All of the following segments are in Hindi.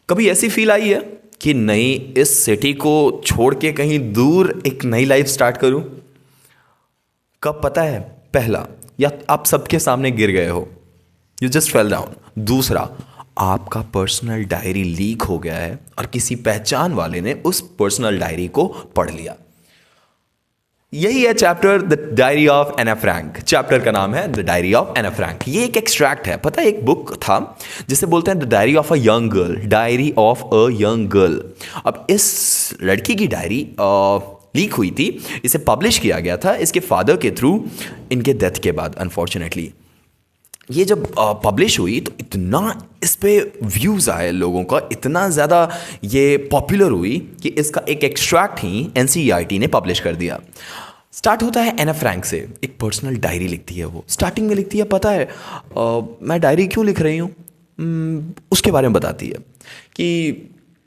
कभी ऐसी फील आई है कि नहीं, इस सिटी को छोड़ के कहीं दूर एक नई लाइफ स्टार्ट करूं? कब पता है? पहला, या आप सबके सामने गिर गए हो, यू जस्ट फेल डाउन। दूसरा, आपका पर्सनल डायरी लीक हो गया है और किसी पहचान वाले ने उस पर्सनल डायरी को पढ़ लिया। यही है chapter the diary of Anne Frank. Chapter का नाम है the diary of Anne Frank. ये एक एक्सट्रैक्ट है, पता है, एक बुक था जिसे बोलते हैं the diary of a young girl, diary of a young girl. अब इस लड़की की डायरी लीक हुई थी, इसे पब्लिश किया गया था इसके फादर के थ्रू, इनके डेथ के बाद अनफॉर्चुनेटली। ये जब पब्लिश हुई तो इतना इस पे व्यूज़ आए लोगों का, इतना ज़्यादा ये पॉपुलर हुई कि इसका एक एक्सट्रैक्ट ही एनसीईआरटी ने पब्लिश कर दिया। स्टार्ट होता है एना फ्रैंक से, एक पर्सनल डायरी लिखती है वो। स्टार्टिंग में लिखती है, पता है मैं डायरी क्यों लिख रही हूँ, उसके बारे में बताती है कि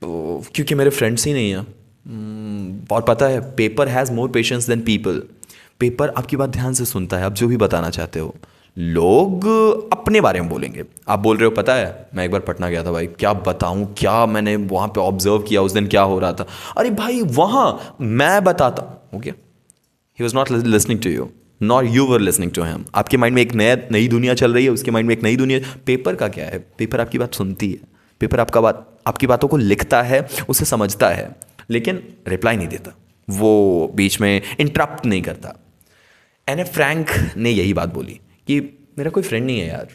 क्योंकि मेरे फ्रेंड्स ही नहीं हैं। और पता है, paper has more patience than people. Paper आपकी बात ध्यान से सुनता है, आप जो भी बताना चाहते हो। लोग अपने बारे में बोलेंगे। आप बोल रहे हो, पता है मैं एक बार पटना गया था भाई, क्या बताऊं, क्या मैंने वहाँ पे ऑब्जर्व किया, उस दिन क्या हो रहा था। अरे भाई, वहाँ मैं बताता हूँ क्या? He was not listening to you, nor you were listening to him. आपके माइंड में एक नई दुनिया चल रही है, उसके माइंड में एक नई दुनिया। पेपर का क्या है? पेपर आपकी बात सुनती है, पेपर आपकी बातों को लिखता है, उसे समझता है, लेकिन रिप्लाई नहीं देता, वो बीच में इंटरप्ट नहीं करता। एना फ्रैंक ने यही बात बोली कि मेरा कोई फ्रेंड नहीं है यार,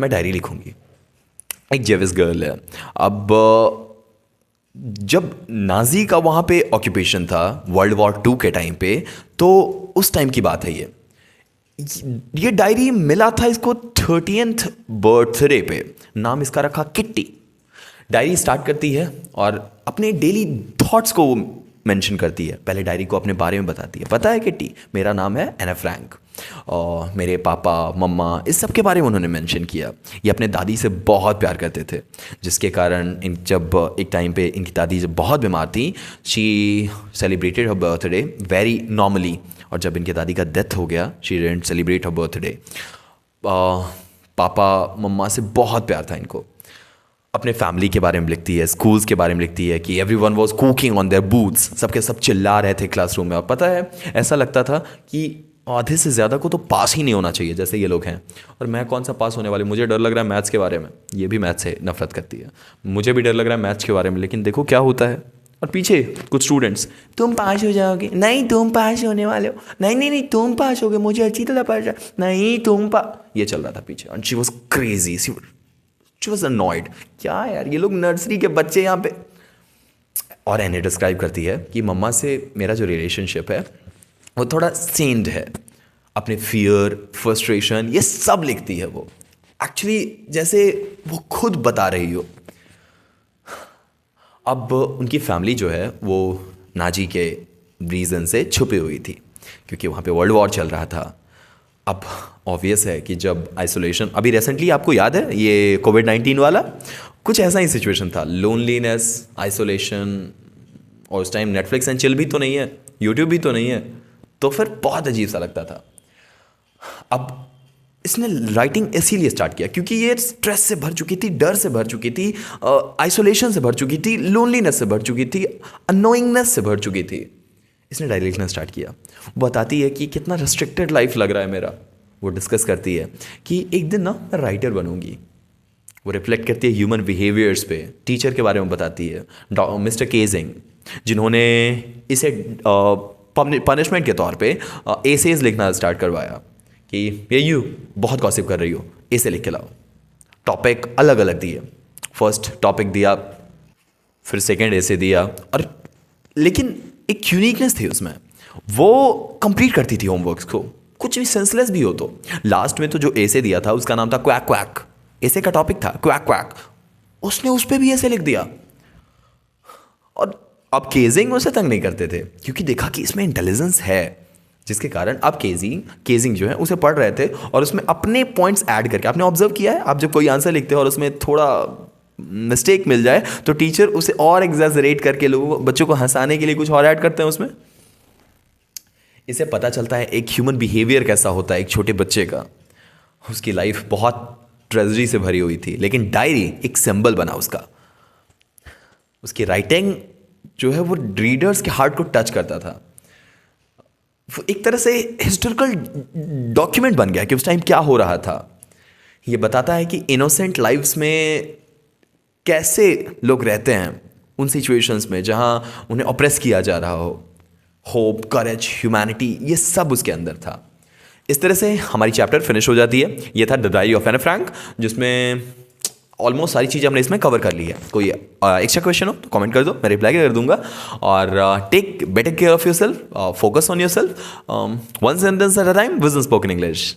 मैं डायरी लिखूंगी। एक जेविस गर्ल है। अब जब नाजी का वहाँ पे ऑक्यूपेशन था वर्ल्ड वॉर 2 के टाइम पे, तो उस टाइम की बात है ये डायरी मिला था इसको 30th बर्थडे पे। नाम इसका रखा किट्टी। डायरी स्टार्ट करती है और अपने डेली थॉट्स को वो मेंशन करती है। पहले डायरी को अपने बारे में बताती है, पता है किट्टी, मेरा नाम है एना फ्रैंक, और मेरे पापा मम्मा इस सब के बारे में उन्होंने मेंशन किया। ये अपने दादी से बहुत प्यार करते थे, जिसके कारण जब एक टाइम पे इनकी दादी जब बहुत बीमार थी, she celebrated her birthday very normally. और जब इनके दादी का डेथ हो गया, she didn't celebrate her birthday. पापा मम्मा से बहुत प्यार था इनको। अपने फैमिली के बारे में लिखती है, स्कूल्स के बारे में लिखती है कि everyone was cooking on their booths, सबके सब चिल्ला रहे थे क्लासरूम में। और पता है, ऐसा लगता था कि आधे से ज़्यादा को तो पास ही नहीं होना चाहिए, जैसे ये लोग हैं। और मैं कौन सा पास होने वाले, मुझे डर लग रहा है मैथ्स के बारे में। ये भी मैथ्स से नफरत करती है, मुझे भी डर लग रहा है मैथ्स के बारे में। लेकिन देखो क्या होता है। और पीछे कुछ स्टूडेंट्स, तुम पास हो जाओगे, नहीं तुम पास होने वाले हो, नहीं नहीं नहीं तुम पास होगे, मुझे अच्छी तरह पता, नहीं तुम ये चल रहा था पीछे। And she was crazy, she was annoyed. क्या यार, ये लोग नर्सरी के बच्चे यहाँ पे। और एने डिस्क्राइब करती है कि मम्मा से मेरा जो रिलेशनशिप है वो थोड़ा सेंड है। अपने फियर, फ्रस्ट्रेशन, ये सब लिखती है वो, एक्चुअली जैसे वो खुद बता रही हो। अब उनकी फैमिली जो है वो नाजी के रीज़न से छुपी हुई थी, क्योंकि वहाँ पे वर्ल्ड वॉर चल रहा था। अब ऑब्वियस है कि जब आइसोलेशन, अभी रिसेंटली आपको याद है ये कोविड-19 वाला, कुछ ऐसा ही सिचुएशन था, लोनलीनेस, आइसोलेशन। और उस टाइम नेटफ्लिक्स एंड चिल भी तो नहीं है, यूट्यूब भी तो नहीं है, तो फिर बहुत अजीब सा लगता था। अब इसने राइटिंग इसीलिए स्टार्ट किया क्योंकि ये स्ट्रेस से भर चुकी थी, डर से भर चुकी थी, आइसोलेशन से भर चुकी थी, लोनलीनेस से भर चुकी थी, अनोइंगनेस से भर चुकी थी। इसने डायरी लिखना स्टार्ट किया। वो बताती है कि कितना रिस्ट्रिक्टेड लाइफ लग रहा है मेरा। वो डिस्कस करती है कि एक दिन ना मैं राइटर बनूंगी। वो रिफ्लेक्ट करती है ह्यूमन बिहेवियर्स पे। टीचर के बारे में बताती है, मिस्टर केजिंग, जिन्होंने इसे पनिशमेंट के तौर पे एसेज लिखना स्टार्ट करवाया कि ये यू बहुत गॉसिप कर रही हो, एसे लिख के लाओ। टॉपिक अलग अलग दिए, फर्स्ट टॉपिक दिया, फिर सेकेंड एसे दिया, और लेकिन एक यूनिकनेस थी उसमें। वो कंप्लीट करती थी होमवर्क्स को, कुछ भी सेंसलेस भी हो तो। लास्ट में तो जो एसे दिया था उसका नाम था क्वैक क्वैक, एसे का टॉपिक था क्वैक क्वैक, उसने उस पर भी ऐसे लिख दिया। और अब केजिंग उसे तंग नहीं करते थे क्योंकि देखा कि इसमें इंटेलिजेंस है, जिसके कारण अब केजिंग जो है उसे पढ़ रहे थे और उसमें अपने पॉइंट्स ऐड करके। आपने ऑब्जर्व किया है, आप जब कोई आंसर लिखते हो और उसमें थोड़ा मिस्टेक मिल जाए तो टीचर उसे और एग्जैजरेट करके लोगों बच्चों को हंसाने के लिए कुछ और ऐड करते हैं उसमें। इसे पता चलता है एक ह्यूमन बिहेवियर कैसा होता है एक छोटे बच्चे का। उसकी लाइफ बहुत ट्रेजेडी से भरी हुई थी, लेकिन डायरी एक सिंबल बना उसका। उसकी राइटिंग जो है वो रीडर्स के हार्ट को टच करता था। वो एक तरह से हिस्टोरिकल डॉक्यूमेंट बन गया कि उस टाइम क्या हो रहा था। ये बताता है कि इनोसेंट लाइव्स में कैसे लोग रहते हैं उन सिचुएशंस में जहां उन्हें ऑप्रेस किया जा रहा हो। होप, करेज, ह्यूमैनिटी, ये सब उसके अंदर था। इस तरह से हमारी चैप्टर फिनिश हो जाती है। ये था द डायरी ऑफ एने फ्रैंक, जिसमें ऑलमोस्ट सारी चीज़ें हमने इसमें कवर कर ली है। कोई एक्स्ट्रा क्वेश्चन हो तो कमेंट कर दो, मैं रिप्लाई कर दूंगा। और take better care of yourself, focus on yourself, one sentence at a time, vision spoken English.